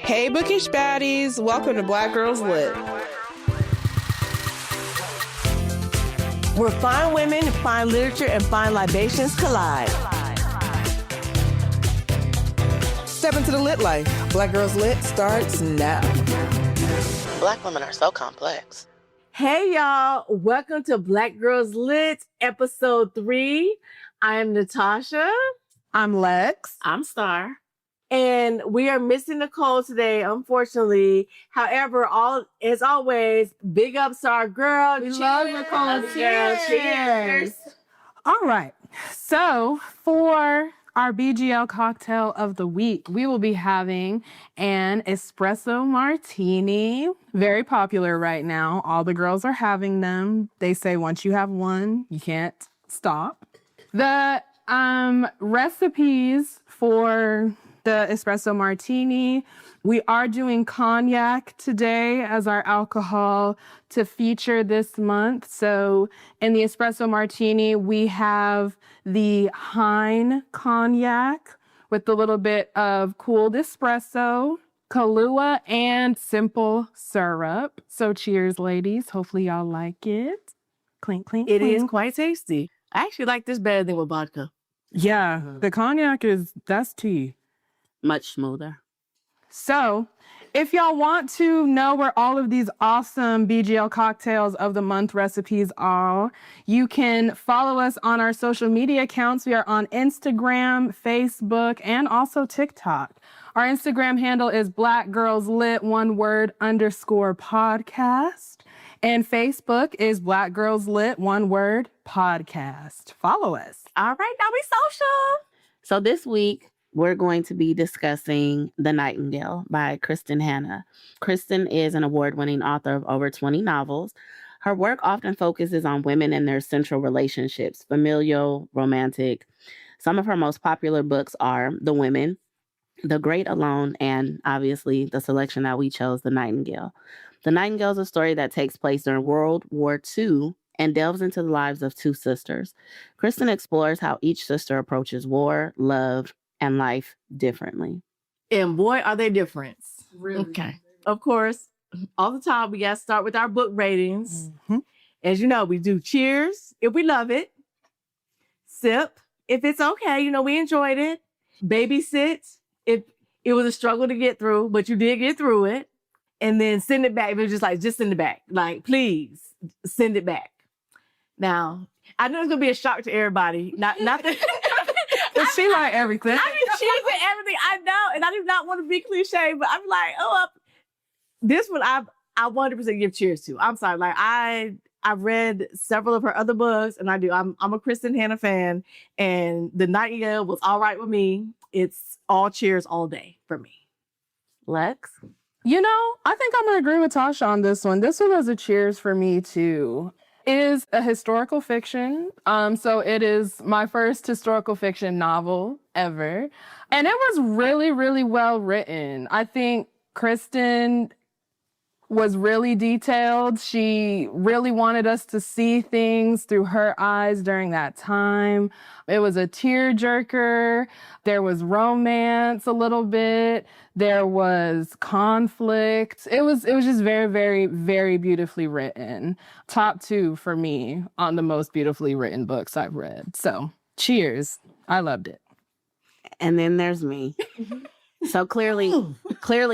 Hey, bookish baddies. Welcome to Black Girls Lit. Where fine women, fine literature, and fine libations collide. Step into the lit life. Black Girls Lit starts now. Black women are so complex. Hey, y'all. Welcome to Black Girls Lit, episode 3. I am Natasha. I'm Lex. I'm Star. And we are missing Nicole today, unfortunately. However, as always, big ups to our girl. We love Nicole. Cheers. All right. So for our BGL cocktail of the week, we will be having an espresso martini. Very popular right now. All the girls are having them. They say once you have one, you can't stop. The recipes for the espresso martini, we are doing cognac today as our alcohol to feature this month. So in the espresso martini, we have the Hein cognac with a little bit of cooled espresso, Kahlua, and simple syrup. So cheers, ladies. Hopefully y'all like it. Clink, clink, It clink. is quite tasty. I actually like this better than with vodka. Yeah, the cognac that's tea. Much smoother. So, if y'all want to know where all of these awesome BGL cocktails of the month recipes are, you can follow us on our social media accounts. We are on Instagram, Facebook, and also TikTok. Our Instagram handle is blackgirlslit, one word, _podcast. And Facebook is Black Girls Lit, one word, podcast. Follow us. All right, now we social. So this week, we're going to be discussing The Nightingale by Kristin Hannah. Kristin is an award-winning author of over 20 novels. Her work often focuses on women and their central relationships, familial, romantic. Some of her most popular books are The Women, The Great Alone, and obviously the selection that we chose, The Nightingale. The Nightingale is a story that takes place during World War II and delves into the lives of two sisters. Kristin explores how each sister approaches war, love, and life differently. And boy, are they different. Really? Okay. Of course, all the time, we got to start with our book ratings. Mm-hmm. As you know, we do cheers if we love it. Sip if it's okay. We enjoyed it. Babysit if it was a struggle to get through, but you did get through it. And then send it back. If it was just send it back. Like, please send it back. Now, I know it's going to be a shock to everybody. Not that... But she like everything. I mean, she's everything. I know, and I do not want to be cliche, but I'm like, this one I 100% give cheers to. I'm sorry, like I've read several of her other books, and I'm a Kristin Hannah fan, and The Nightingale was all right with me. It's all cheers all day for me. Lex? I think I'm going to agree with Tasha on this one. This one was a cheers for me, too. It is a historical fiction. So it is my first historical fiction novel ever. And it was really, really well written. I think Kristin was really detailed. She really wanted us to see things through her eyes during that time. It was a tearjerker. There was romance a little bit. There was conflict. It was just very, very, very beautifully written. Top 2 for me on the most beautifully written books I've read. So cheers. I loved it. And then there's me. So clearly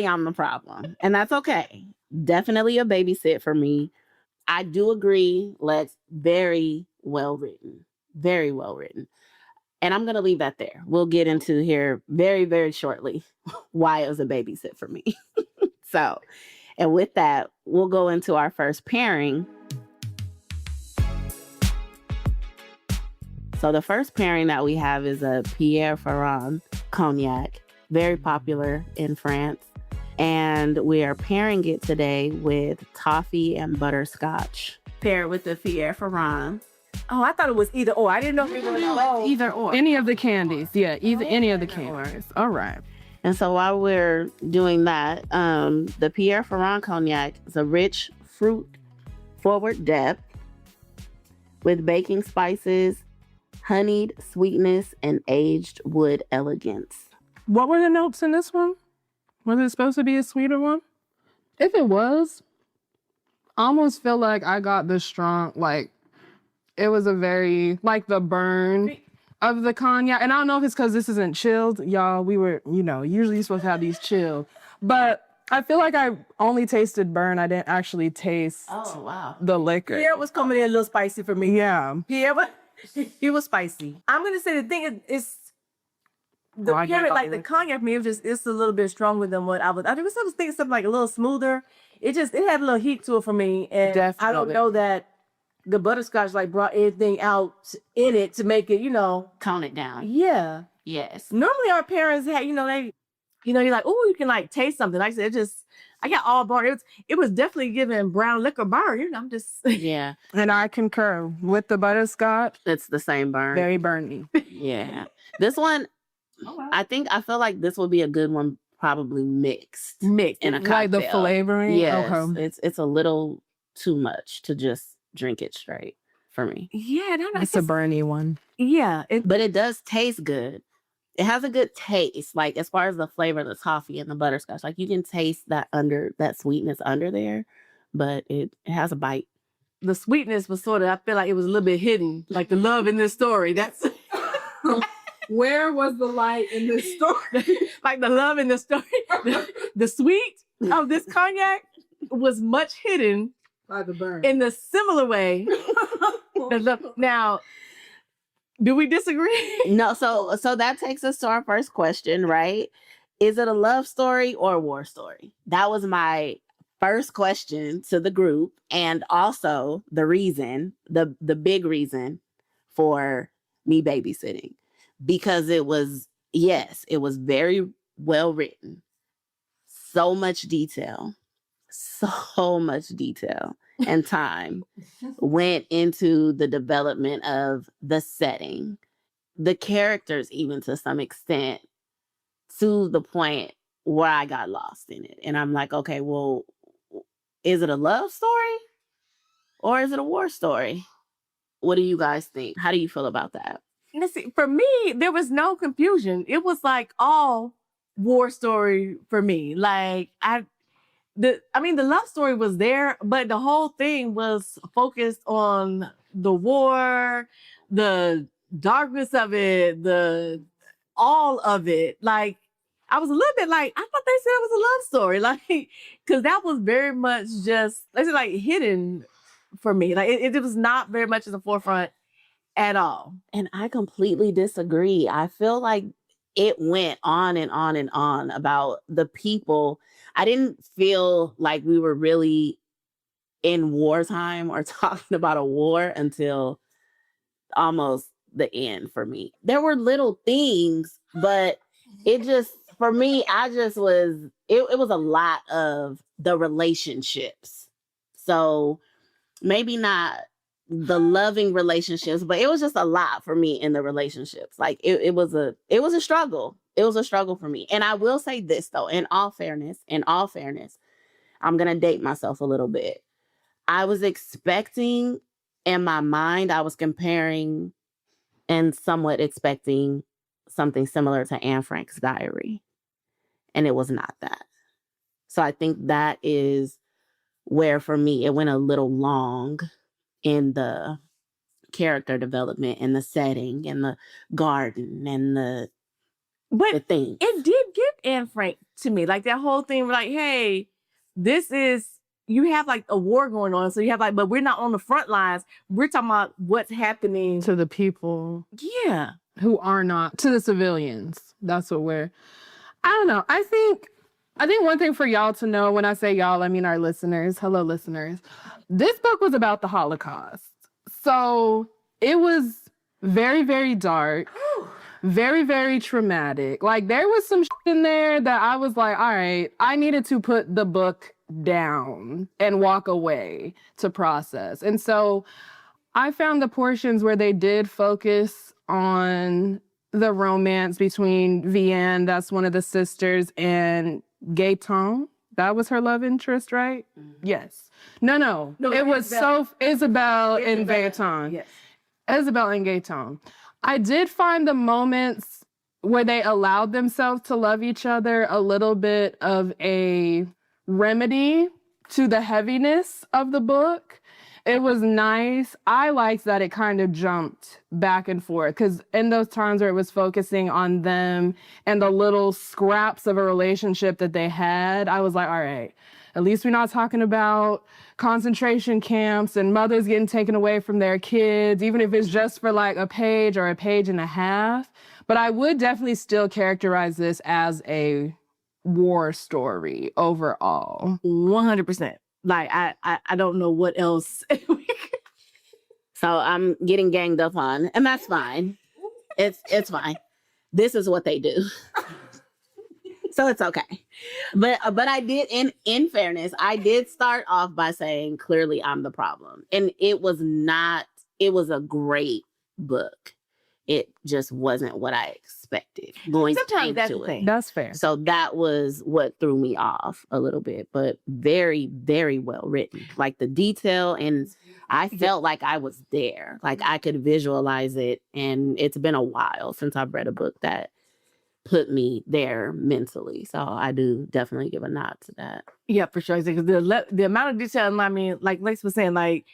I'm the problem. And that's okay. Definitely a babysit for me. I do agree, Lex, very well written. Very well written. And I'm going to leave that there. We'll get into here very, very shortly why it was a babysit for me. So, and with that, we'll go into our first pairing. So the first pairing that we have is a Pierre Ferrand cognac, very popular in France. And we are pairing it today with toffee and butterscotch. Paired with the Pierre Ferrand. Oh, I thought it was either or. I didn't know if it was Either or. Any of the candies. Yeah, any of the candies. All right. And so while we're doing that, the Pierre Ferrand cognac is a rich fruit-forward depth with baking spices, honeyed sweetness, and aged wood elegance. What were the notes in this one? Was it supposed to be a sweeter one? If it was, I almost feel like I got the strong, like, it was a very, like, the burn of the cognac. And I don't know if it's because this isn't chilled. Y'all, we were, usually you're supposed to have these chilled. But I feel like I only tasted burn. I didn't actually taste the liquor. Pierre was coming in a little spicy for me. Yeah. Pierre, he was spicy. I'm going to say the thing is, the Pierre, like the cognac for me, it's a little bit stronger than what I was thinking something like a little smoother. It had a little heat to it for me. And Definitely. I don't know that the butterscotch like brought anything out in it to make it, tone it down. Yeah. Yes. Normally our parents had, you're like, oh, you can like taste something. Like I said, I got all burnt. It was definitely giving brown liquor burn. I'm just. Yeah. And I concur with the butterscotch. It's the same burn. Very burny. Yeah. This one, I feel like this would be a good one, probably mixed in a cocktail. Like the flavoring? Yes. Okay. It's a little too much to just drink it straight for me. Yeah. It's a burny one. Yeah. But it does taste good. It has a good taste, like as far as the flavor of the toffee and the butterscotch. Like you can taste that sweetness under there, but it has a bite. The sweetness was I feel like it was a little bit hidden, like the love in this story. That's Where was the light in this story? like the love in the story. The sweet of this cognac was much hidden By the burn. in the similar way. Now, do we disagree? No, so that takes us to our first question, right? Is it a love story or a war story? That was my first question to the group, and also the big reason for me babysitting, because it was very well written. So much detail and time went into the development of the setting, the characters, even to some extent, to the point where I got lost in it. And I'm like, okay, well, is it a love story or is it a war story? What do you guys think? How do you feel about that? See, for me, there was no confusion. It was like all war story for me. Like the love story was there, but the whole thing was focused on the war, the darkness of it, all of it. Like, I was a little bit like, I thought they said it was a love story. Like, because that was very much just, like hidden for me. Like, it was not very much in the forefront at all. And I completely disagree. I feel like it went on and on and on about the people. I didn't feel like we were really in wartime or talking about a war until almost the end for me. There were little things, but it just, for me, it was a lot of the relationships. So maybe not the loving relationships, but it was just a lot for me in the relationships. Like it was a struggle. It was a struggle for me. And I will say this though, in all fairness, I'm going to date myself a little bit. I was expecting, in my mind, I was comparing and somewhat expecting something similar to Anne Frank's diary. And it was not that. So I think that is where, for me, it went a little long in the character development and the setting and the garden and the thing. It did give Anne Frank to me. Like that whole thing, like, hey, you have like a war going on. So you have but we're not on the front lines. We're talking about what's happening to the people. Yeah. Who are not, to the civilians. That's what I don't know. I think one thing for y'all to know, when I say y'all, I mean our listeners. Hello, listeners. This book was about the Holocaust. So it was very, very dark, very, very traumatic. Like there was some shit in there that I was like, all right, I needed to put the book down and walk away to process. And so I found the portions where they did focus on the romance between Vianne, that's one of the sisters, and Gaëtan. That was her love interest, right? Mm-hmm. Yes. No. It was Isabel and Gaëtan. Yes. Isabel and Gaëtan. I did find the moments where they allowed themselves to love each other, a little bit of a remedy to the heaviness of the book. It was nice. I liked that it kind of jumped back and forth, because in those times where it was focusing on them and the little scraps of a relationship that they had, I was like, all right, at least we're not talking about concentration camps and mothers getting taken away from their kids, even if it's just for like a page or a page and a half. But I would definitely still characterize this as a war story overall. 100%. Like, I don't know what else. So I'm getting ganged up on, and that's fine. It's fine. This is what they do. So it's okay. But I did, in fairness, I did start off by saying clearly I'm the problem. And it was a great book. It just wasn't what I expected going Sometimes that's into the it. thing. That's fair. So that was what threw me off a little bit, but very, very well written. Like the detail, and I felt like I was there. Like I could visualize it. And it's been a while since I've read a book that put me there mentally. So I do definitely give a nod to that. Yeah, for sure. Because the amount of detail, I mean, like Lex was saying, like,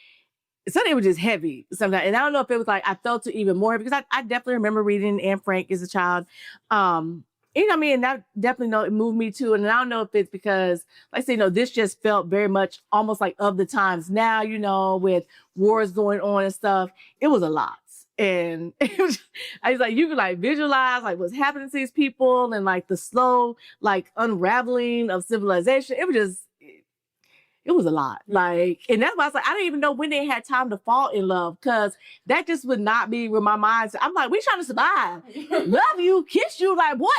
something was just heavy sometimes. And I don't know if it was like, I felt it even more because I definitely remember reading Anne Frank as a child. You know what I mean? And that definitely, it moved me too. And I don't know if it's because, like I say, this just felt very much almost like of the times now, with wars going on and stuff. It was a lot. And it was, I was like, you could like visualize like what's happening to these people and like the slow, like unraveling of civilization. It was a lot. Like, and that's why I was like, I didn't even know when they had time to fall in love, because that just would not be where my mind. I'm like, we trying to survive. Love you, kiss you, like what?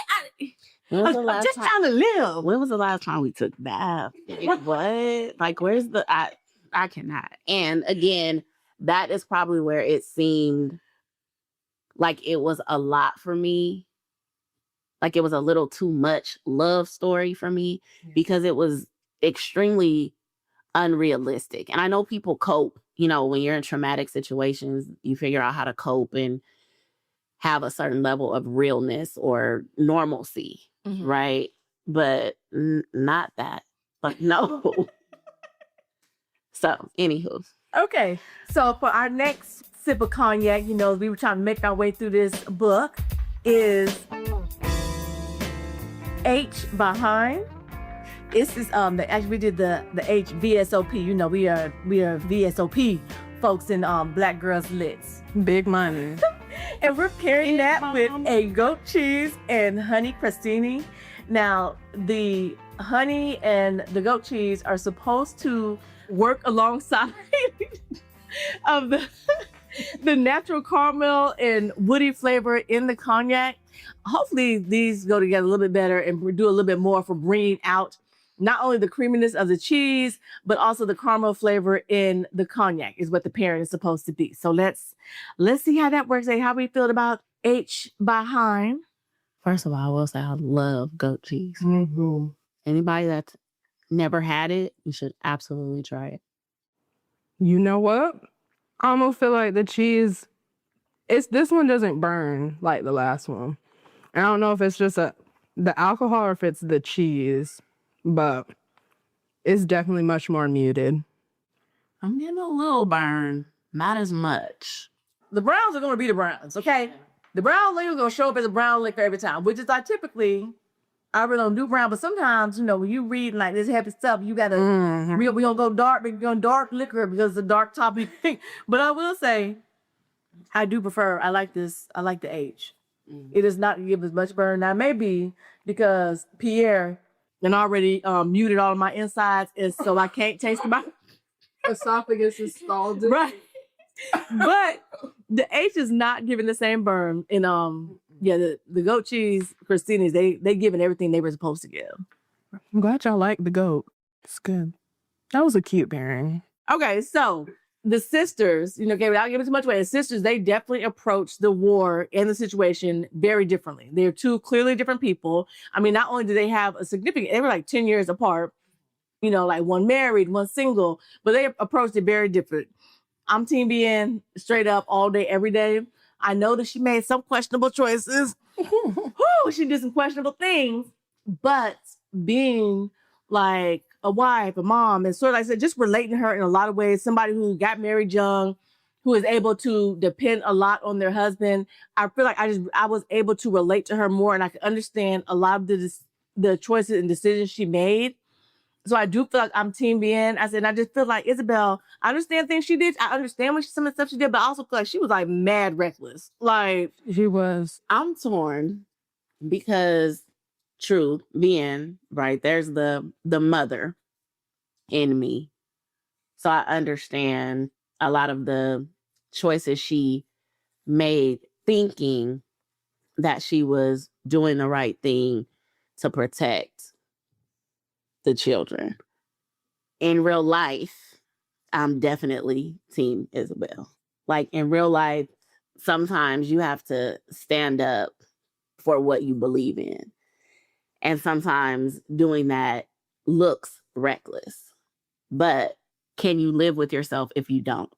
I'm just trying to live. When was the last time we took bath? What? Like, where's the I cannot. And again, that is probably where it seemed like it was a lot for me. Like it was a little too much love story for me, because it was extremely unrealistic. And I know people cope, when you're in traumatic situations, you figure out how to cope and have a certain level of realness or normalcy, right? But not that. But no. So, anywho. Okay. So for our next sip of cognac, we were trying to make our way through this book, is H Behind. This is actually we did the H VSOP. We are VSOP folks in Black Girls Lits. Big money. And we're pairing that with a goat cheese and honey crostini. Now, the honey and the goat cheese are supposed to work alongside of the natural caramel and woody flavor in the cognac. Hopefully, these go together a little bit better and do a little bit more for bringing out not only the creaminess of the cheese, but also the caramel flavor in the cognac is what the pairing is supposed to be. So let's see how that works. How we feel about H Behind. First of all, I will say I love goat cheese. Mm-hmm. Anybody that's never had it, you should absolutely try it. You know what? I almost feel like the cheese, this one doesn't burn like the last one. I don't know if it's just the alcohol or if it's the cheese, but it's definitely much more muted. I'm getting a little burn, not as much. The browns are going to be the browns, okay? The brown liquor is going to show up as a brown liquor every time, which is I really don't do brown, but sometimes, when you read like this heavy stuff, you got to, we're going to go dark, we're going dark liquor because it's a dark topic. But I will say, I do prefer, I like the H. It does not give as much burn. Now, maybe because Pierre and already muted all of my insides, and so I can't taste my esophagus is stalled. Right. But the H is not giving the same burn. And the goat cheese crostinis, they giving everything they were supposed to give. I'm glad y'all like the goat. It's good. That was a cute pairing. Okay, so the sisters, without giving too much away, the sisters, they definitely approach the war and the situation very differently. They're two clearly different people. I mean, not only do they have they were like 10 years apart, like one married, one single, but they approached it very different. I'm Team BN straight up all day, every day. I know that she made some questionable choices. know she did some questionable things, but being like a wife, a mom, and sort of like I said, just relating to her in a lot of ways, somebody who got married young, who is able to depend a lot on their husband. I feel like I was able to relate to her more, and I could understand a lot of the choices and decisions she made. So I do feel like I'm Team VN. I just feel like Isabel, I understand things she did. I understand some of the stuff she did, but I also feel like she was like mad reckless. Like, She was. I'm torn because true, VN, right? There's the mother in me. So I understand a lot of the choices she made, thinking that she was doing the right thing to protect the children. In real life, I'm definitely Team Isabel. Like in real life, sometimes you have to stand up for what you believe in. And sometimes doing that looks reckless. But can you live with yourself if you don't?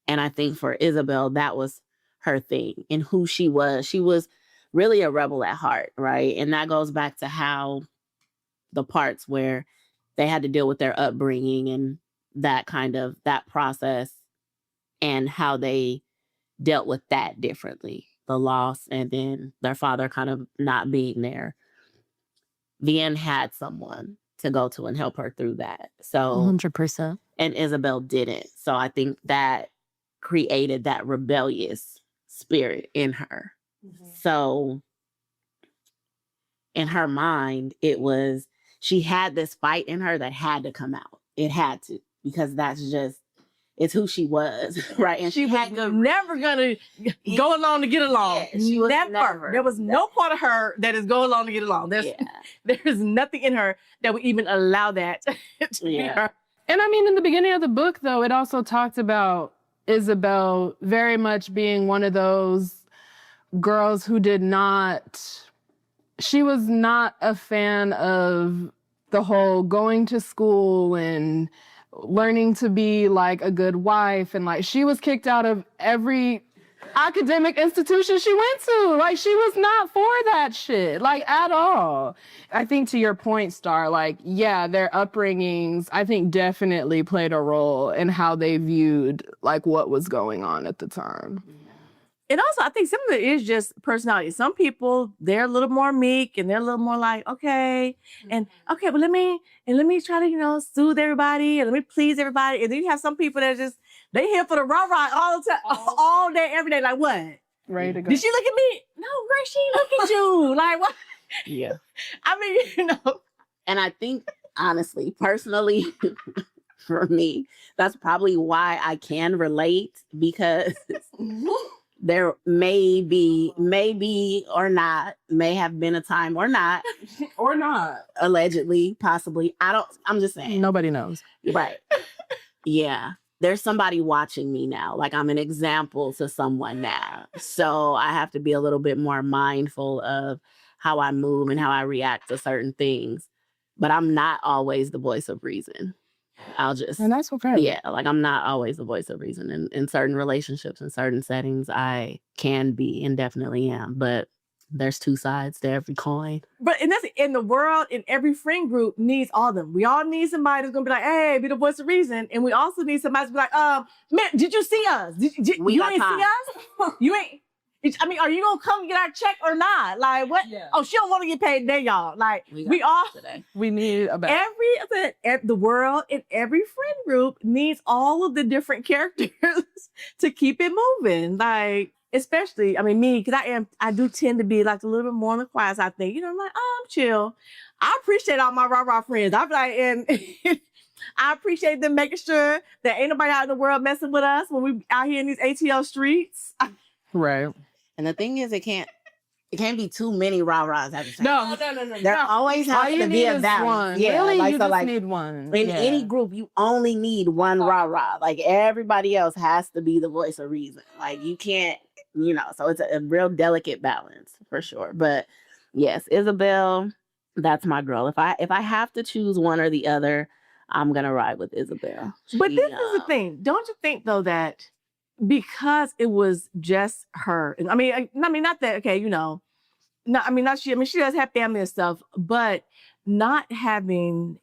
And I think for Isabel, that was her thing and who she was. She was really a rebel at heart, right? And that goes back to how the parts where they had to deal with their upbringing and that process and how they dealt with that differently, the loss and then their father kind of not being there. VN had someone to go to and help her through that. So 100%. And Isabel didn't. So I think that created that rebellious spirit in her. Mm-hmm. So in her mind, it was, she had this fight in her that had to come out. It had to, because it's who she was, right? And she was never gonna go along to get along. Yeah, she was never. There was no part of her that is go along to get along. There is nothing in her that would even allow that to be her. And I mean, in the beginning of the book, though, it also talked about Isabel very much being one of those girls who she was not a fan of the whole going to school and learning to be like a good wife. And like, she was kicked out of every academic institution she went to. Like, she was not for that shit, like, at all. I think to your point, Star, like, yeah, their upbringings, I think definitely played a role in how they viewed like what was going on at the time. And also, I think some of it is just personality. Some people, they're a little more meek and they're a little more like, okay, but let me try to, soothe everybody and let me please everybody. And then you have some people that just, they here for the rah-rah all the time, all day, every day. Like, what? Ready to go. Did she look at me? No, girl, she look at you. Like, what? Yeah. I mean, And I think, honestly, personally, for me, that's probably why I can relate, because there may have been a time or not. Or not. Allegedly, possibly. I'm just saying. Nobody knows. Right. Yeah. There's somebody watching me now. Like, I'm an example to someone now. So I have to be a little bit more mindful of how I move and how I react to certain things. But I'm not always the voice of reason. And that's okay. Yeah, like, I'm not always the voice of reason. In certain relationships, in certain settings, I can be and definitely am. But there's two sides to every coin. But that's in the world, in every friend group needs all of them. We all need somebody that's gonna be like, hey, be the voice of reason. And we also need somebody to be like, man, did you see us? You ain't see us? You ain't. I mean, are you gonna come get our check or not? Like, what? Yeah. Oh, she don't want to get paid today, y'all. Like, we all today. We need a bag. The world in every friend group needs all of the different characters to keep it moving. Like, especially, I mean, me, because I do tend to be like a little bit more on the quiet side. I think, I'm like, I'm chill. I appreciate all my rah-rah friends. I'm like, and I appreciate them making sure that ain't nobody out in the world messing with us when we out here in these ATL streets. Right. And the thing is, it can't be too many rah-rahs at the time. No. There always has to be a balance. One. Yeah, really, like, you so just like need one. in any group, you only need one rah-rah. Like, everybody else has to be the voice of reason. Like, you can't, so it's a real delicate balance for sure. But yes, Isabel, that's my girl. If I have to choose one or the other, I'm gonna ride with Isabel. But this is the thing. Don't you think though that because it was just her, and I mean, not that, okay, No, I mean, not she. I mean, she does have family and stuff, but not having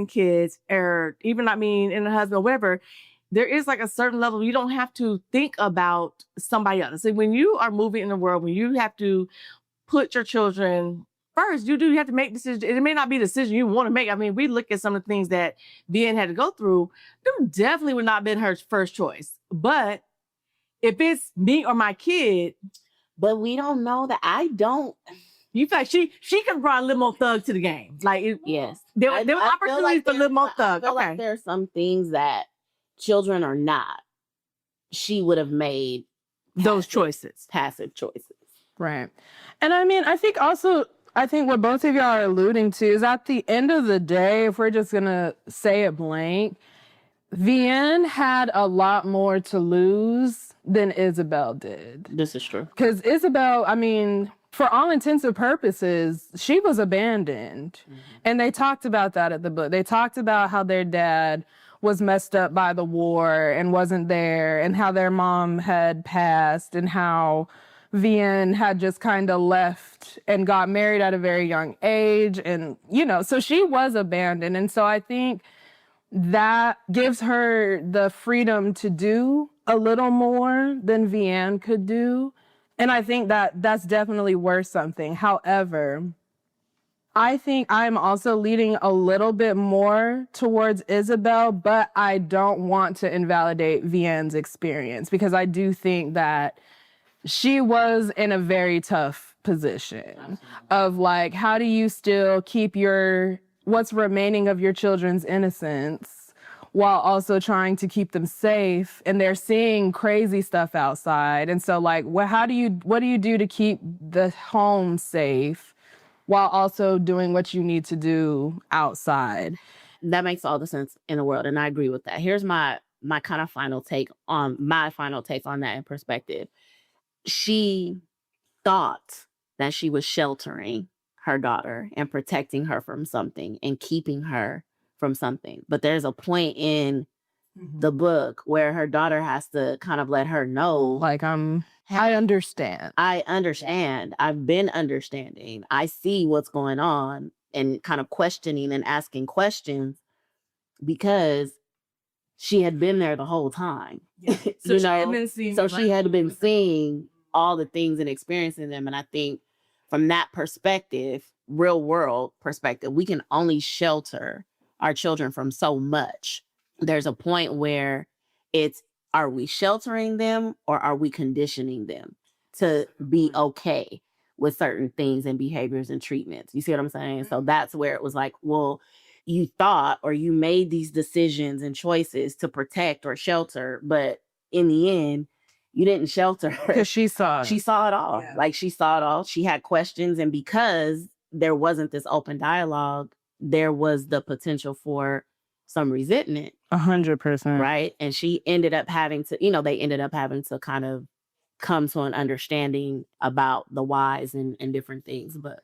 kids, or even, I mean, in a husband or whatever, there is like a certain level. You don't have to think about somebody else. So when you are moving in the world, when you have to put your children first, you have to make decisions. It may not be a decision you want to make. I mean, we look at some of the things that Bien had to go through. Them definitely would not have been her first choice. But if it's me or my kid, But we don't know that. I don't. you feel like she could have brought a little more thug to the game. Like, Yes. there were I feel opportunities like for a little more I thug. feel Okay. like there are some things that children are not. She would have made Those choices. passive choices. Right. And I mean, I think what both of y'all are alluding to is at the end of the day, if we're just going to say it blank, Vienne had a lot more to lose than Isabel did. This is true. Because Isabel, I mean, for all intents and purposes, she was abandoned. Mm-hmm. And they talked about that at the book. They talked about how their dad was messed up by the war and wasn't there, and how their mom had passed, and how Vienne had just kind of left and got married at a very young age. And, so she was abandoned. And so I think that gives her the freedom to do a little more than Vienne could do. And I think that that's definitely worth something. However, I think I'm also leaning a little bit more towards Isabel, but I don't want to invalidate Vienne's experience, because I do think that she was in a very tough position of like, how do you still keep what's remaining of your children's innocence while also trying to keep them safe, and they're seeing crazy stuff outside. And so like, what do you do to keep the home safe while also doing what you need to do outside? That makes all the sense in the world, and I agree with that. Here's my kind of final take on that in perspective. She thought that she was sheltering her daughter and protecting her from something and keeping her from something. But there's a point in the book where her daughter has to kind of let her know, like, I understand. I understand. I've been understanding. I see what's going on, and kind of questioning and asking questions, because she had been there the whole time. Yeah. So she had been seeing all the things and experiencing them. And I think from that perspective, real world perspective, we can only shelter our children from so much. There's a point where are we sheltering them, or are we conditioning them to be okay with certain things and behaviors and treatments? You see what I'm saying? So that's where it was like, well, you thought, or you made these decisions and choices to protect or shelter, but in the end, you didn't shelter her. Because she saw it. She saw it all. Yeah. Like, she saw it all. She had questions. And because there wasn't this open dialogue, there was the potential for some resentment. 100%. Right? And she ended up having to, they ended up having to kind of come to an understanding about the whys and different things. But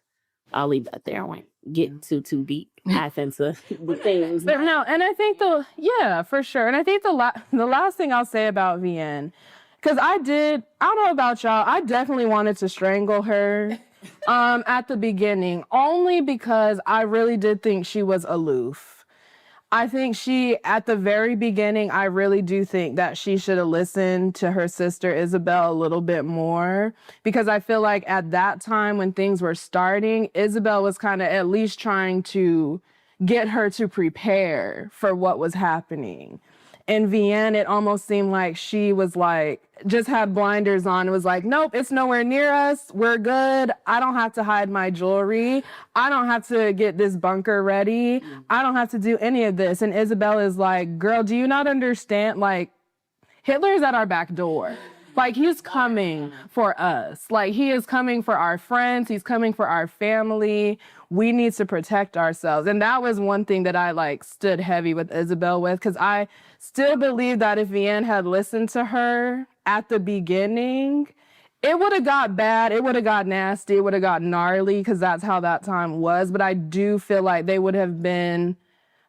I'll leave that there. I won't get too deep into the things. But no, and I think for sure. And I think the last thing I'll say about Vienne, because I don't know about y'all, I definitely wanted to strangle her at the beginning, only because I really did think she was aloof. I think at the very beginning, I really do think that she should have listened to her sister Isabel a little bit more, because I feel like at that time when things were starting, Isabel was kind of at least trying to get her to prepare for what was happening. In Vienne, it almost seemed like she was like, just had blinders on. It was like, nope, it's nowhere near us. We're good. I don't have to hide my jewelry. I don't have to get this bunker ready. I don't have to do any of this. And Isabel is like, girl, do you not understand? Like, Hitler's at our back door. Like, he's coming for us. Like, he is coming for our friends. He's coming for our family. We need to protect ourselves. And that was one thing that I stood heavy with Isabel with, because I still believe that if Vienne had listened to her at the beginning, it would have got bad. It would have got nasty. It would have got gnarly, because that's how that time was. But I do feel like they would have been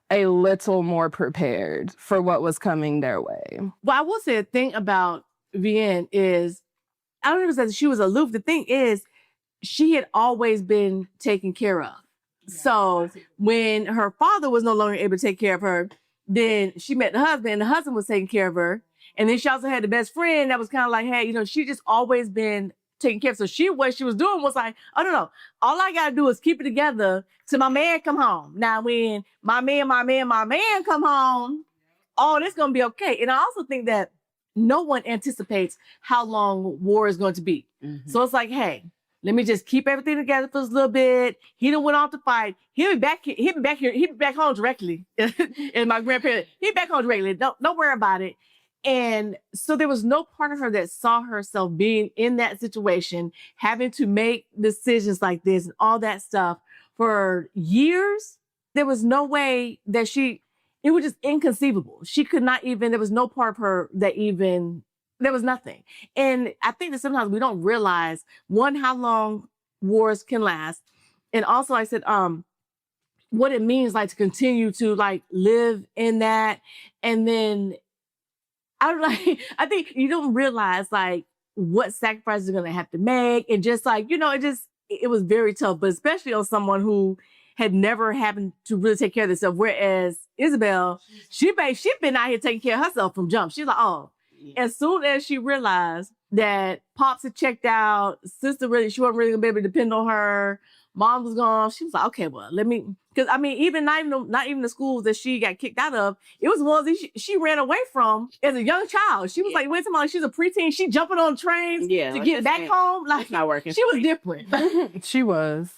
a little more prepared for what was coming their way. Well, I will say a thing about Vienne is, I don't even say that she was aloof. The thing is, she had always been taken care of. So when her father was no longer able to take care of her, then she met the husband, and the husband was taking care of her. And then she also had the best friend that was kind of like, hey, you know, she just always been taken care of. So what she was doing was like, oh, no. All I got to do is keep it together till my man come home. Now, when my man come home, oh, this going to be okay. And I also think that no one anticipates how long war is going to be. Mm-hmm. So it's like, hey, let me just keep everything together for a little bit. He done went off to fight. He'll be back here. He'll be back home directly. And my grandparents, he'll be back home directly. Don't worry about it. And so there was no part of her that saw herself being in that situation, having to make decisions like this and all that stuff for years. There was no way that it was just inconceivable. She could not even, there was no part of her that even, there was nothing. And I think that sometimes we don't realize, one, how long wars can last. And also, like I said, what it means like to continue to like live in that. And then I think you don't realize like what sacrifices you're gonna have to make. And just like, you know, it was very tough, but especially on someone who had never happened to really take care of themselves. Whereas Isabel, she'd been out here taking care of herself from jump. She's like, oh, as soon as she realized that Pops had checked out, sister she wasn't really gonna be able to depend on her, mom was gone, she was like, okay, well, because I mean, even not even the schools that she got kicked out of, it was ones that she ran away from as a young child. She was like, wait a minute, she was a preteen, she jumping on trains to get back home. Like, it's not working. She was different. She was.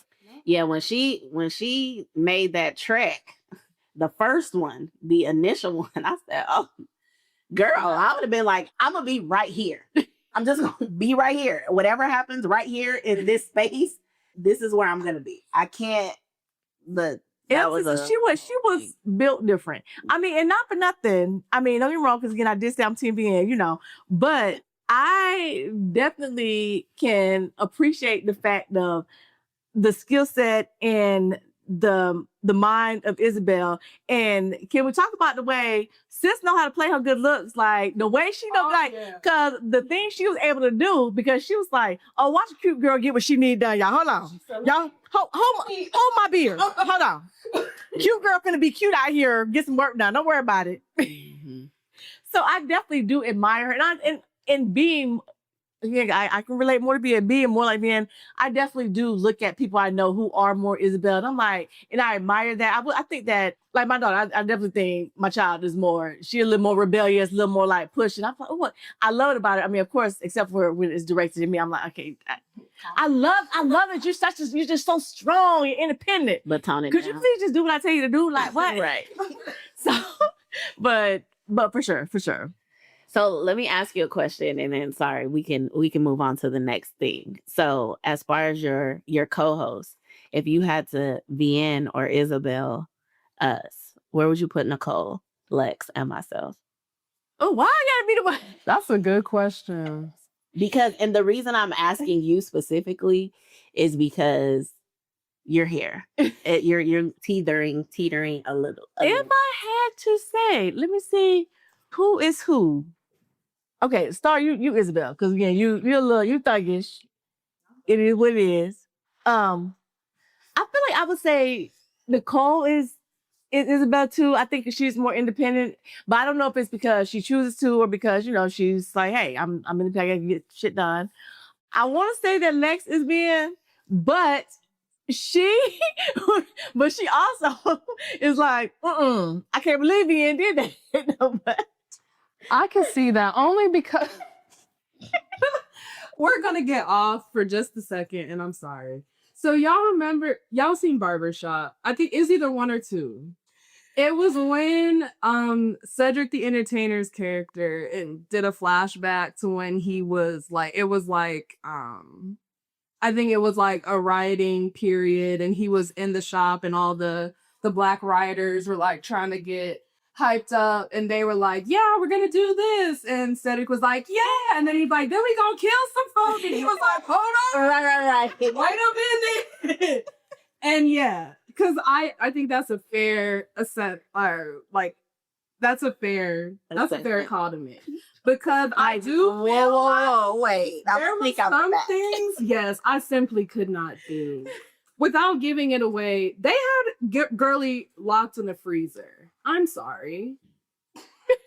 Yeah, when she made that trek, the first one, the initial one, I said, oh, girl, I would have been like, I'm going to be right here. I'm just going to be right here. Whatever happens right here in this space, this is where I'm going to be. I can't, she was built different. I mean, and not for nothing. I mean, don't get me wrong, because again, I did say I'm Team BN, you know, but I definitely can appreciate the fact of the skill set and the mind of Isabel. And can we talk about the way sis know how to play her good looks? Like the way she know, cause the thing she was able to do, because she was like, oh, watch a cute girl get what she need done, y'all. Hold on. Y'all, hold my beer. Hold on. Cute girl finna be cute out here, get some work done. Don't worry about it. Mm-hmm. So I definitely do admire her. And being, yeah, I can relate more to being more like being. I definitely do look at people I know who are more Isabel, and I'm like, and I admire that. I think that, like my daughter, I definitely think my child is more. She's a little more rebellious, a little more like pushing. I'm like, oh, what I love it about it. I mean, of course, except for when it's directed at me, I'm like, okay, I love it. You're just so strong. You're independent. But tone it Could down. you please just do what I tell you to do? Like what? Right. So, but for sure. So let me ask you a question, and then sorry, we can move on to the next thing. So as far as your co-host, if you had to VN or Isabel us, where would you put Nicole, Lex, and myself? Oh, why I gotta be the one? That's a good question. Because, and the reason I'm asking you specifically is because you're here. You're teetering a little. If I had to say, let me see, who is who? Okay, start you Isabel, because again, you thuggish. It is what it is. I feel like I would say Nicole is Isabel too. I think she's more independent, but I don't know if it's because she chooses to or because, you know, she's like, hey, I'm independent, I gotta get shit done. I want to say that Lex is being, but she also is like, I can't believe he did that. No, but I can see that only because we're gonna get off for just a second, and I'm sorry. So y'all seen Barbershop? I think it's either one or two. It was when Cedric the Entertainer's character and did a flashback to when he was like, it was like I think it was like a rioting period, and he was in the shop, and all the black rioters were like trying to get hyped up, and they were like, yeah, we're gonna do this, and Cedric was like, yeah, and then he's like, then we gonna kill some folks, and he was like, hold on, right, wait a minute. And yeah, because I think that's a fair assent, or like That's a fair Assessment. call to make. Because I do wait. there were some things, yes, I simply could not do. Without giving it away, they had Girly locked in the freezer. I'm sorry.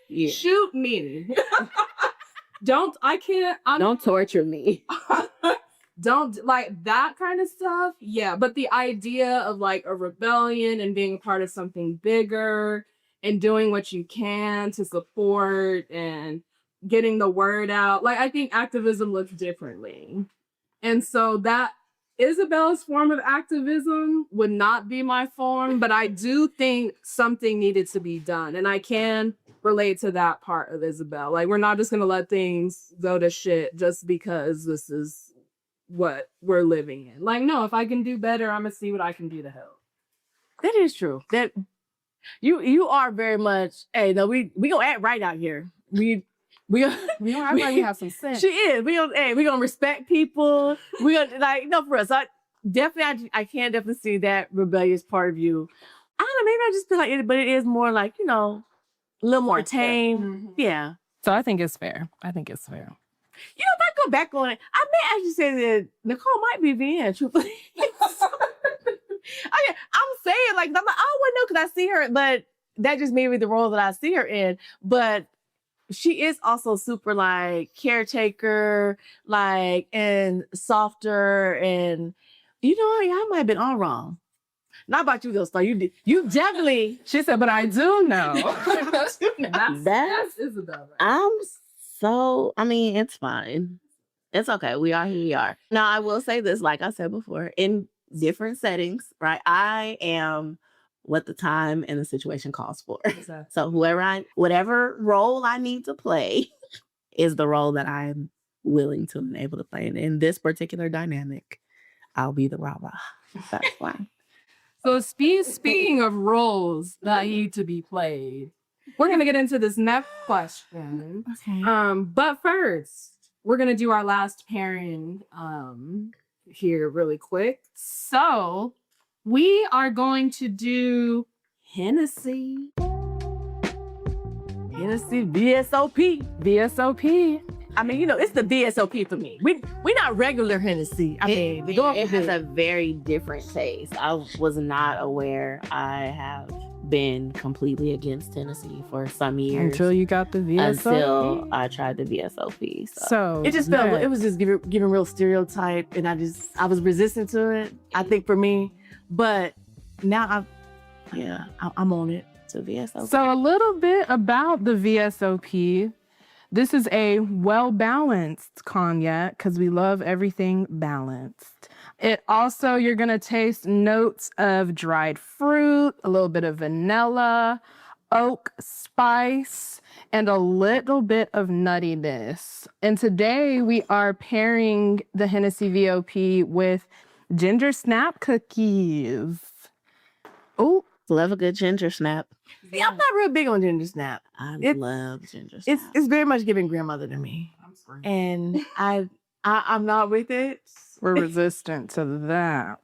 Yeah. Shoot me. Don't torture me. Don't like that kind of stuff. Yeah, but the idea of like a rebellion and being a part of something bigger and doing what you can to support and getting the word out. Like, I think activism looks differently. And so that Isabella's form of activism would not be my form, but I do think something needed to be done. And I can relate to that part of Isabel. Like, we're not just going to let things go to shit just because this is what we're living in. Like, no, if I can do better, I'm going to see what I can do to help. That is true. That you are very much, hey, no, we gonna act right out here. We don't act like we have some sense. She is. We gonna respect people. We gonna like no for us. I can definitely see that rebellious part of you. I don't know. Maybe I just feel like it, but it is more like a little more tame. Mm-hmm. Yeah. So I think it's fair. If I go back on it, I may actually say that Nicole might be VN, truthfully. I'm saying, like, I'm like, I wouldn't know because I see her, but that just may be the role that I see her in. But she is also super, like, caretaker, like, and softer, and, I might have been all wrong. Not about you, though, Star. You definitely... She said, but I do know. That's Isabel. It's fine. It's okay. We are who we are. Now, I will say this, like I said before, in different settings, right? I am what the time and the situation calls for. Exactly. So whatever role I need to play is the role that I'm willing to and able to play. And in this particular dynamic, I'll be the Rava. That's fine. So speaking of roles that need to be played, we're going to get into this next question. Okay. But first, we're going to do our last pairing here really quick. So we are going to do Hennessy. Hennessy VSOP. VSOP. I mean, it's the VSOP for me. We're not regular Hennessy. It has a very different taste. I was not aware. I have been completely against Tennessee for some years. Until you got the VSOP. Until I tried the VSOP. So it just felt, it was just giving real stereotype, and I was resistant to it, I think, for me. But now I'm on it. To VSOP. So a little bit about the VSOP. This is a well-balanced cognac because we love everything balanced. It also, you're going to taste notes of dried fruit, a little bit of vanilla, oak spice, and a little bit of nuttiness. And today we are pairing the Hennessy VOP with ginger snap cookies. Oh, love a good ginger snap. See, I'm not real big on ginger snap. I love ginger snap. It's very much giving grandmother to me. And I'm not with it. We're resistant to that.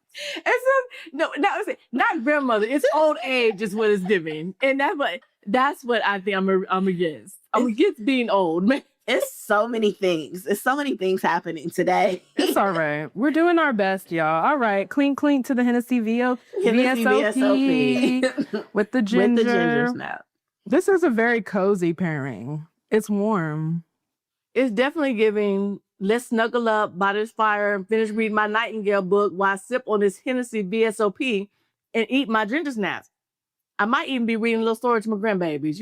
Not grandmother. It's old age is what it's giving. And that's what I think I'm against. I'm against being old, man. It's so many things. It's so many things happening today. It's all right. We're doing our best, y'all. All right. Clink to the Hennessy VSOP with the ginger. With the ginger snap. This is a very cozy pairing. It's warm. It's definitely giving, let's snuggle up by this fire and finish reading my Nightingale book while I sip on this Hennessy VSOP and eat my ginger snaps. I might even be reading a little story to my grandbabies.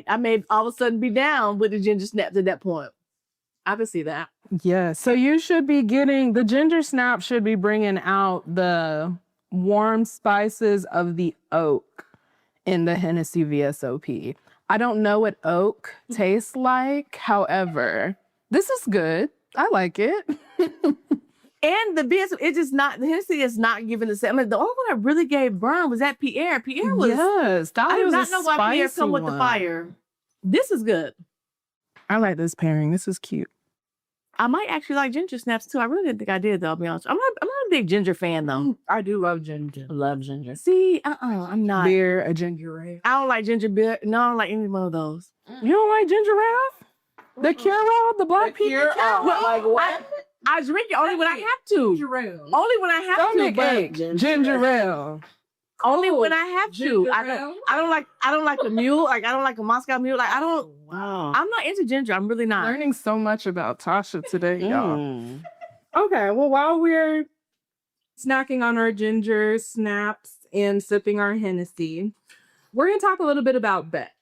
I may all of a sudden be down with the ginger snaps at that point. I can see that. Yeah. So you should be the ginger snap should be bringing out the warm spices of the oak in the Hennessy VSOP. I don't know what oak tastes like. However, this is good. I like it. And the Hennessy is not giving the same. I mean, the only one that really gave burn was that Pierre. Pierre was. Yes, I do not know why Pierre come with the fire. This is good. I like this pairing. This is cute. I might actually like ginger snaps too. I really didn't think I did, though. I'll be honest. I'm not a a big ginger fan though. I do love ginger. Love ginger. See, I'm not. Beer, a ginger ale. I don't like ginger beer. No, I don't like any one of those. You don't like ginger ale? The Cure, the black people Cure. Like what? I drink it only when I have to. Ginger ale. Only when I have Stomach to. ache. Ginger ale. Only when I have to. Ginger I ale? don't like a mule. Like I don't like a Moscow mule. Like I don't. Wow. I'm not into ginger. I'm really not. Learning so much about Tasha today, y'all. Mm. Okay, well, while we're snacking on our ginger snaps and sipping our Hennessy, we're going to talk a little bit about Beck.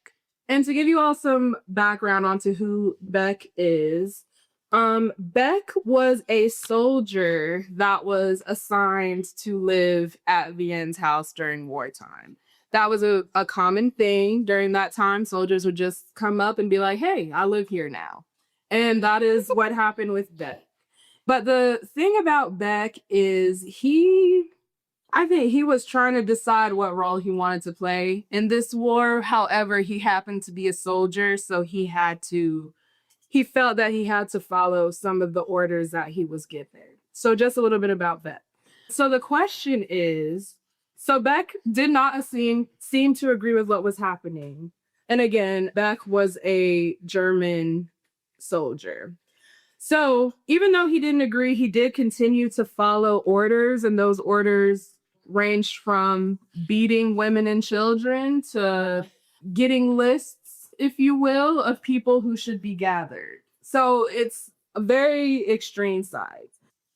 And to give you all some background onto who Beck is, Beck was a soldier that was assigned to live at Vienne's house during wartime. That was a common thing during that time. Soldiers would just come up and be like, hey, I live here now. And that is what happened with Beck. But the thing about Beck is I think he was trying to decide what role he wanted to play in this war. However, he happened to be a soldier, so he felt that he had to follow some of the orders that he was given. So just a little bit about Beck. So the question is, so Beck did not seem to agree with what was happening. And again, Beck was a German soldier. So even though he didn't agree, he did continue to follow orders, and those orders ranged from beating women and children to getting lists, if you will, of people who should be gathered. So it's a very extreme side.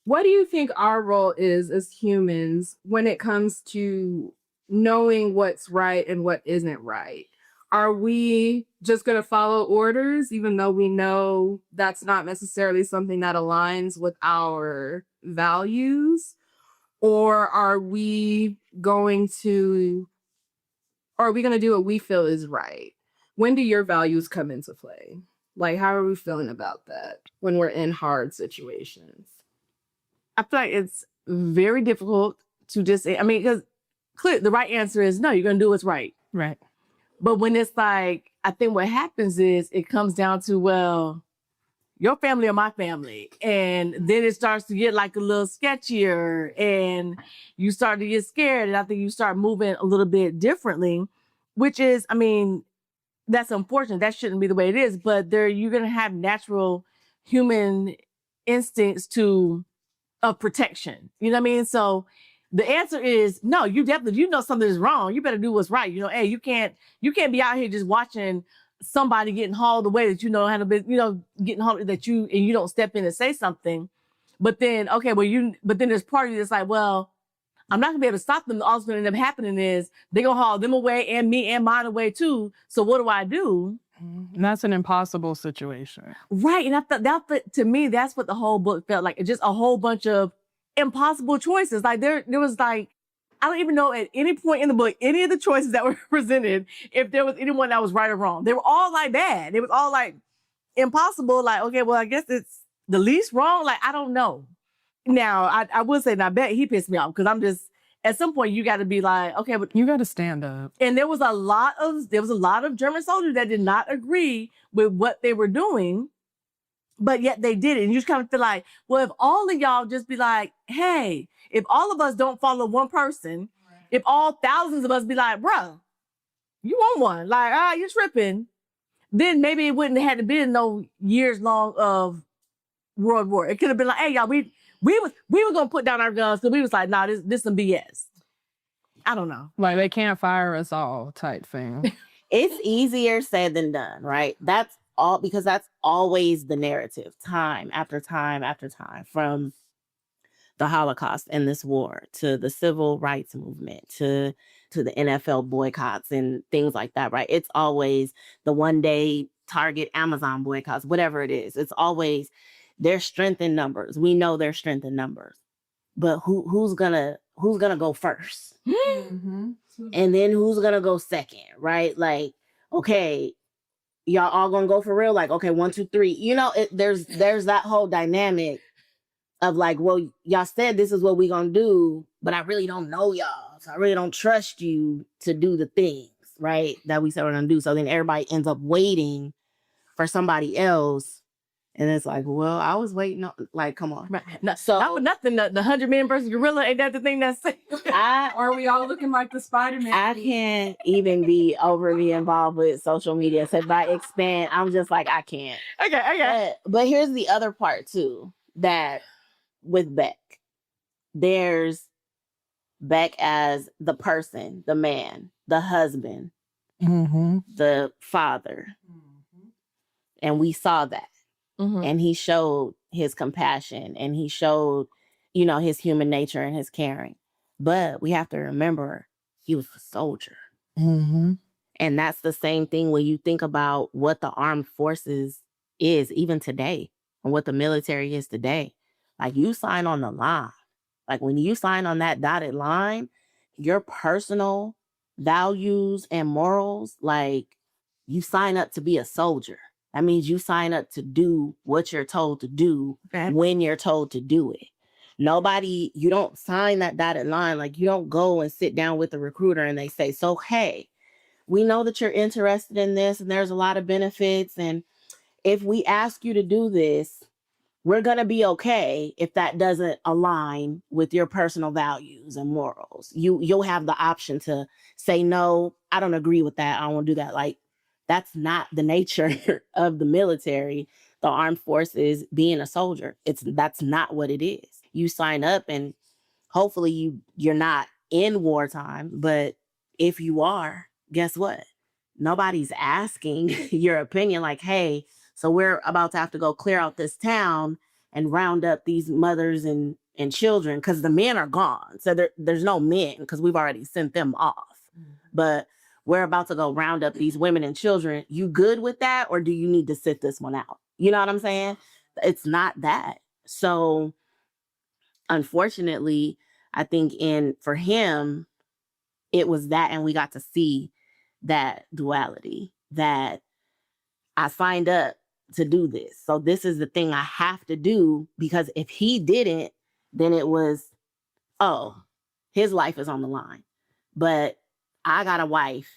What do you think our role is as humans when it comes to knowing what's right and what isn't right? Are we just going to follow orders, even though we know that's not necessarily something that aligns with our values? Or are we going to do what we feel is right? When do your values come into play? Like, how are we feeling about that when we're in hard situations? I feel like it's very difficult to just say, because clear, the right answer is no, you're going to do what's right. Right. But when it's like, I think what happens is it comes down to, well, your family or my family. And then it starts to get like a little sketchier and you start to get scared. And I think you start moving a little bit differently, which is, that's unfortunate. That shouldn't be the way it is. But you're going to have natural human instincts of protection. You know what I mean? So the answer is no, you know something is wrong. You better do what's right. Hey, you can't be out here just watching somebody getting hauled away that getting hauled and you don't step in and say something. But then, but then there's part of you that's like, well, I'm not gonna be able to stop them. All that's gonna end up happening is they're gonna haul them away and me and mine away too. So what do I do? And that's an impossible situation. Right. And I thought to me, that's what the whole book felt like. It's just a whole bunch of impossible choices. Like there was like, I don't even know at any point in the book, any of the choices that were presented, if there was anyone that was right or wrong. They were all like bad. It was all like impossible. Like, okay, well, I guess it's the least wrong. Like, I don't know. Now, I would say, and I bet he pissed me off because I'm just, at some point you got to be like, okay, but you got to stand up. And there was a lot of German soldiers that did not agree with what they were doing, but yet they did it. And you just kind of feel like, well, if all of y'all just be like, hey, if all of us don't follow one person, if all thousands of us be like, bruh, you want one, like, you're tripping, then maybe it wouldn't have had to be no years long of World War. It could have been like, hey, y'all, we were gonna put down our guns because we was like, nah, this some BS. I don't know. Like they can't fire us all type thing. It's easier said than done, right? That's all, because that's always the narrative, time after time after time, from the Holocaust and this war to the civil rights movement to the NFL boycotts and things like that, right? It's always the one day Target, Amazon boycotts, whatever it is. It's always there's strength in numbers. We know there's strength in numbers, but who's gonna go first? Mm-hmm. And then who's gonna go second, right? Like, okay, y'all all gonna go for real? Like, okay, 1, 2, 3. There's that whole dynamic of like, well, y'all said this is what we gonna do, but I really don't know y'all, so I really don't trust you to do the things, right, that we said we're gonna do. So then everybody ends up waiting for somebody else And it's like, well, I was waiting on, like, come on. Right. No, So- not for nothing. The 100 Men versus Gorilla, ain't that the thing that's Are we all looking like the Spider-Man? I can't even be overly involved with social media. So by expand, I'm just like, I can't. okay. But here's the other part too, that with Beck, there's Beck as the person, the man, the husband, the father. And we saw that. Mhm. And he showed his compassion and he showed, his human nature and his caring. But we have to remember he was a soldier. And that's the same thing when you think about what the armed forces is even today and what the military is today. Like, you sign on the line. Like, when you sign on that dotted line, your personal values and morals, like, you sign up to be a soldier. That means you sign up to do what you're told to do when you're told to do it. You don't sign that dotted line. Like, you don't go and sit down with the recruiter and they say, so, hey, we know that you're interested in this and there's a lot of benefits. And if we ask you to do this, we're going to be okay if that doesn't align with your personal values and morals. You'll have the option to say, no, I don't agree with that. I don't want to do that. Like, that's not the nature of the military, the armed forces, being a soldier. That's not what it is. You sign up and hopefully you're not in wartime, but if you are, guess what? Nobody's asking your opinion like, hey, so we're about to have to go clear out this town and round up these mothers and children because the men are gone. So there's no men because we've already sent them off. But we're about to go round up these women and children. You good with that? Or do you need to sit this one out? You know what I'm saying? It's not that. So unfortunately, I think for him, it was that. And we got to see that duality that I signed up to do this. So this is the thing I have to do, because if he didn't, then it was, his life is on the line. But I got a wife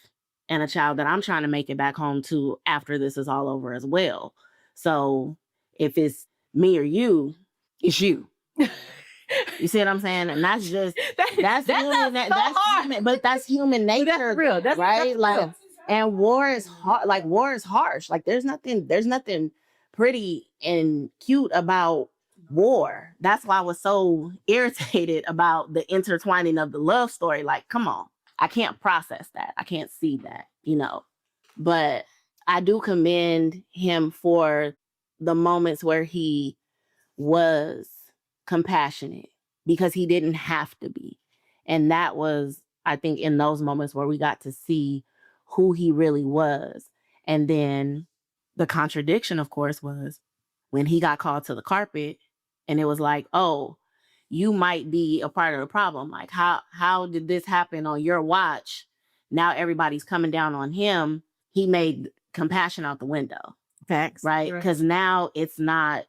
and a child that I'm trying to make it back home to after this is all over as well. So if it's me or you, it's you. You see what I'm saying? And that's just that's human, but that's human nature. That's real. That's right. That's real. And war is hard. Like, war is harsh. Like, there's nothing pretty and cute about war. That's why I was so irritated about the intertwining of the love story. Like, come on. I can't process that. I can't see that, But I do commend him for the moments where he was compassionate, because he didn't have to be. And that was, I think, in those moments where we got to see who he really was. And then the contradiction, of course, was when he got called to the carpet and it was like, oh, you might be a part of the problem. Like, how did this happen on your watch? Now everybody's coming down on him. He made compassion out the window. Facts. Right? Because now it's not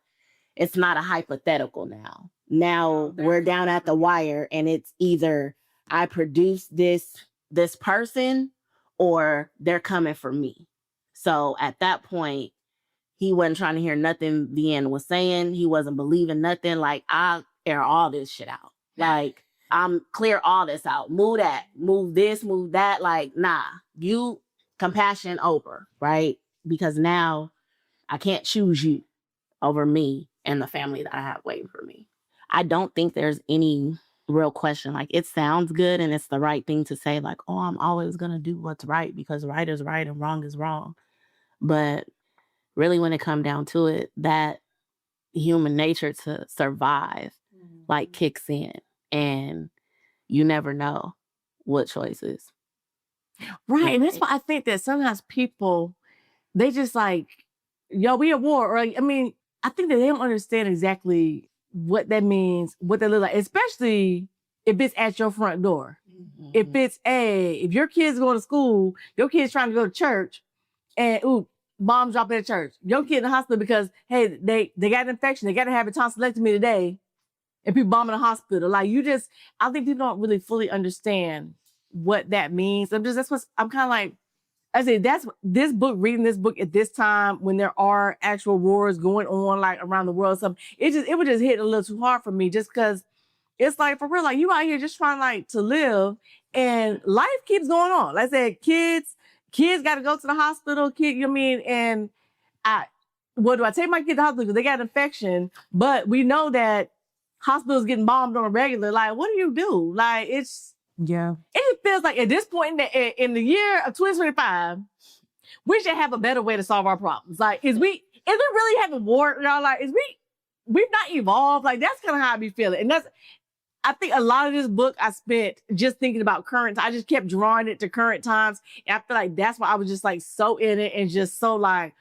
a hypothetical now. Now we're down at the wire and it's either I produce this person or they're coming for me. So at that point, he wasn't trying to hear nothing VN was saying. He wasn't believing nothing. Like, I'll air all this shit out. Like, I'm clear all this out. Move that, move this, move that. Like, nah, you compassion over, right? Because now I can't choose you over me and the family that I have waiting for me. I don't think there's any real question. Like, it sounds good and it's the right thing to say, like, oh, I'm always going to do what's right because right is right and wrong is wrong. But really, when it comes down to it, that human nature to survive, like, kicks in, and you never know what choices. Right. And that's why I think that sometimes people, they just like, yo, we at war. Or, I mean, I think that they don't understand exactly what that means, what that look like, especially if it's at your front door. Mm-hmm. If your kid's going to school, your kid's trying to go to church, and mom dropped at church. Your kid in the hospital because, hey, they got an infection. They got to have a tonsillectomy today. And people bombing the hospital. Like, I think people don't really fully understand what that means. I'm kind of like, I said reading this book at this time when there are actual wars going on like around the world, something, it would just hit a little too hard for me just because it's like for real, like you out here just trying like to live and life keeps going on. Like I said, kids got to go to the hospital, you know what I mean? And do I take my kid to the hospital because they got an infection, but we know that hospitals getting bombed on a regular. Like, what do you do? Like, it feels like at this point in the year of 2025, we should have a better way to solve our problems. Like, is we really having war? Y'all, like, we've not evolved? Like, that's kind of how I be feeling. And I think a lot of this book I spent just thinking about current. I just kept drawing it to current times. And I feel like that's why I was just like so in it and just so like,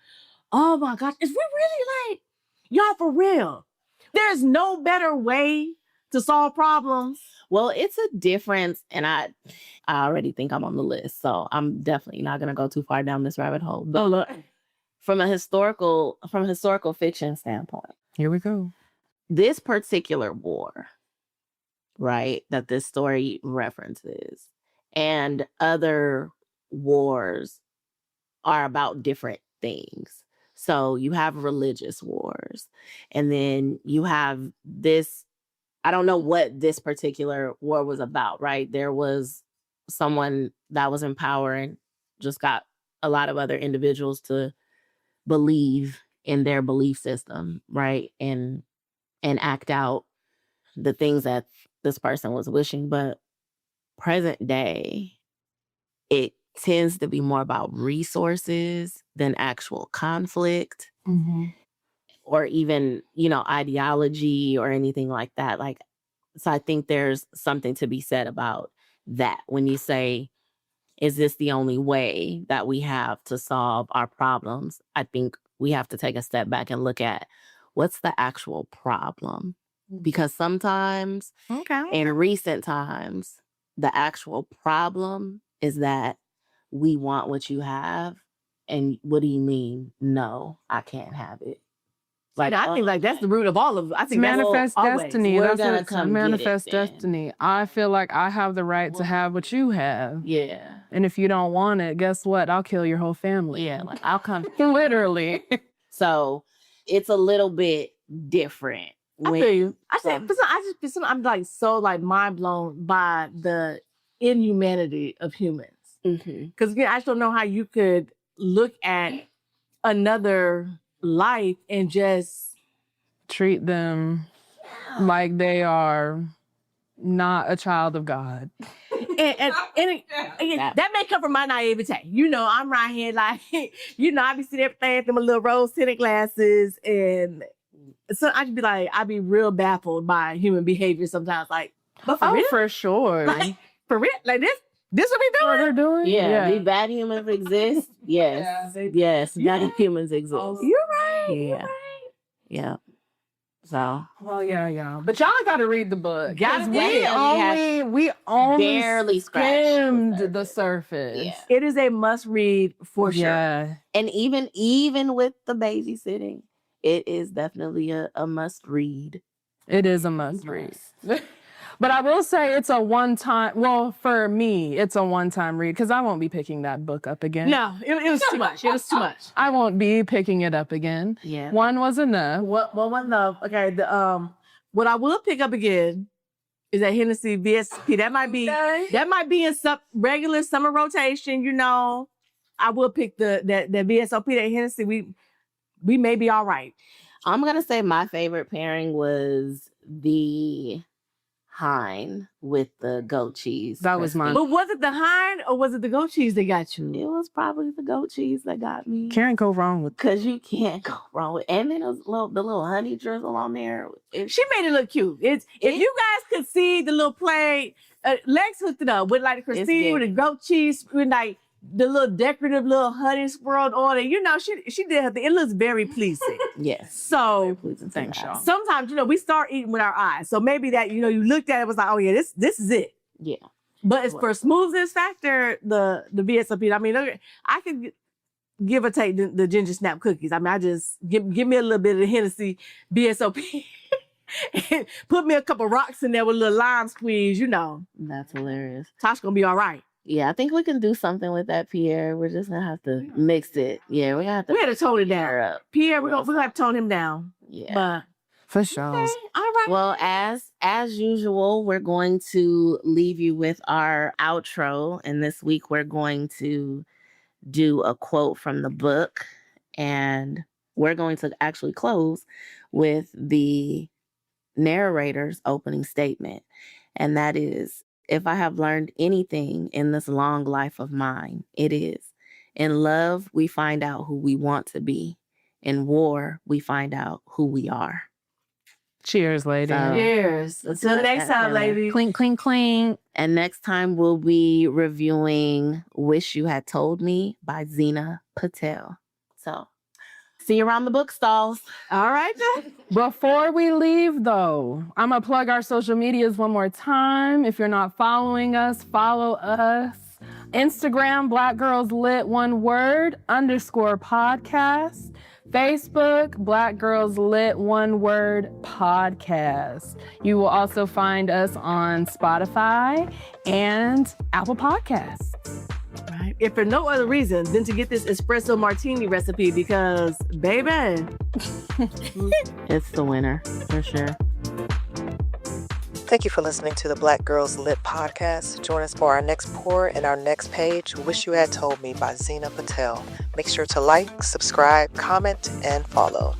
oh my gosh, is we really like, y'all for real? There's no better way to solve problems. Well, it's a difference, and I already think I'm on the list, so I'm definitely not going to go too far down this rabbit hole. But from a historical fiction standpoint, here we go. This particular war, right, that this story references, and other wars are about different things. So you have religious wars, and then you have this, I don't know what this particular war was about, right? There was someone that was in power and just got a lot of other individuals to believe in their belief system, right? And act out the things that this person was wishing. But present day, it tends to be more about resources than actual conflict, or even, ideology or anything like that. Like, so I think there's something to be said about that. When you say, is this the only way that we have to solve our problems? I think we have to take a step back and look at what's the actual problem. Because sometimes, in recent times, the actual problem is that we want what you have. And what do you mean? No, I can't have it. Like, I think like that's the root of all of it. I think manifest that's destiny. We're That's gonna what it's come manifest get it then. destiny. I feel like I have the right to have what you have. Yeah. And if you don't want it, guess what? I'll kill your whole family. Yeah, like I'll come. Literally. So it's a little bit different. I feel you. I'm like so like mind blown by the inhumanity of humans. Because again, I just don't know how you could look at another life and just treat them like they are not a child of God. and that may come from my naivete. I'm right here like, I be seeing everything through my little rose tinted glasses, and so I'd be real baffled by human behavior sometimes. Like, but for real? For sure. Like, for real? Like this what we doing? What they're doing? Yeah. Do bad humans exist? Yes. Yes. Bad humans exist. You're right. Yeah. You're right. Yeah. So. Well, yeah. But y'all got to read the book. We only barely skimmed the surface. Yeah. It is a must read for sure. Yeah. And even with the babysitting, it is definitely a must read. It is a must read. But I will say it's a one-time, well, for me, it's a one-time read because I won't be picking that book up again. No, it was too much. It was too much. I won't be picking it up again. Yeah. One was enough. One love. Okay. What I will pick up again is that Hennessy VSOP. That might be in some regular summer rotation. I will pick that VSOP, that Hennessy. We may be all right. I'm gonna say my favorite pairing was the Hein with the goat cheese. That was mine. But was it the Hein or was it the goat cheese that got you? It was probably the goat cheese that got me. Can't go wrong with because you can't go wrong with. And then it was the little honey drizzle on there. She made it look cute. If you guys could see the little plate, Lex hooked it up with like Kristin with the goat cheese with like the little decorative little honey swirled on it. She did her thing. It looks very pleasing. Yes. So thanks, y'all. Sometimes we start eating with our eyes. So maybe that you looked at it was like, oh yeah, this is it. Yeah. But it's for smoothness factor, the VSOP. I mean, I could give or take the ginger snap cookies. I mean, I just give me a little bit of the Hennessy VSOP. And put me a couple rocks in there with a little lime squeeze. That's hilarious. Tosh gonna be all right. Yeah, I think we can do something with that, Pierre. We're just gonna have to mix it. Yeah, we have to. We had to tone it down. Up. Pierre, we're gonna have to tone him down. Yeah. But For sure. okay, all right. Well, as usual, we're going to leave you with our outro, and this week we're going to do a quote from the book, and we're going to actually close with the narrator's opening statement, and that is, if I have learned anything in this long life of mine, it is, in love, we find out who we want to be. In war, we find out who we are. Cheers, lady. Cheers. Until next time, ladies. Clink, clink, clink. And next time we'll be reviewing Wish You Had Told Me by Zina Patel. So, see you around the bookstalls. All right, then. Before we leave, though, I'm going to plug our social medias one more time. If you're not following us, follow us. Instagram, Black Girls Lit, one word, _podcast. Facebook, Black Girls Lit, one word, podcast. You will also find us on Spotify and Apple Podcasts. Right. If for no other reason than to get this espresso martini recipe, because, baby, It's the winner, for sure. Thank you for listening to the Black Girls Lit podcast. Join us for our next pour and our next page, Wish You Had Told Me by Zina Patel. Make sure to like, subscribe, comment, and follow.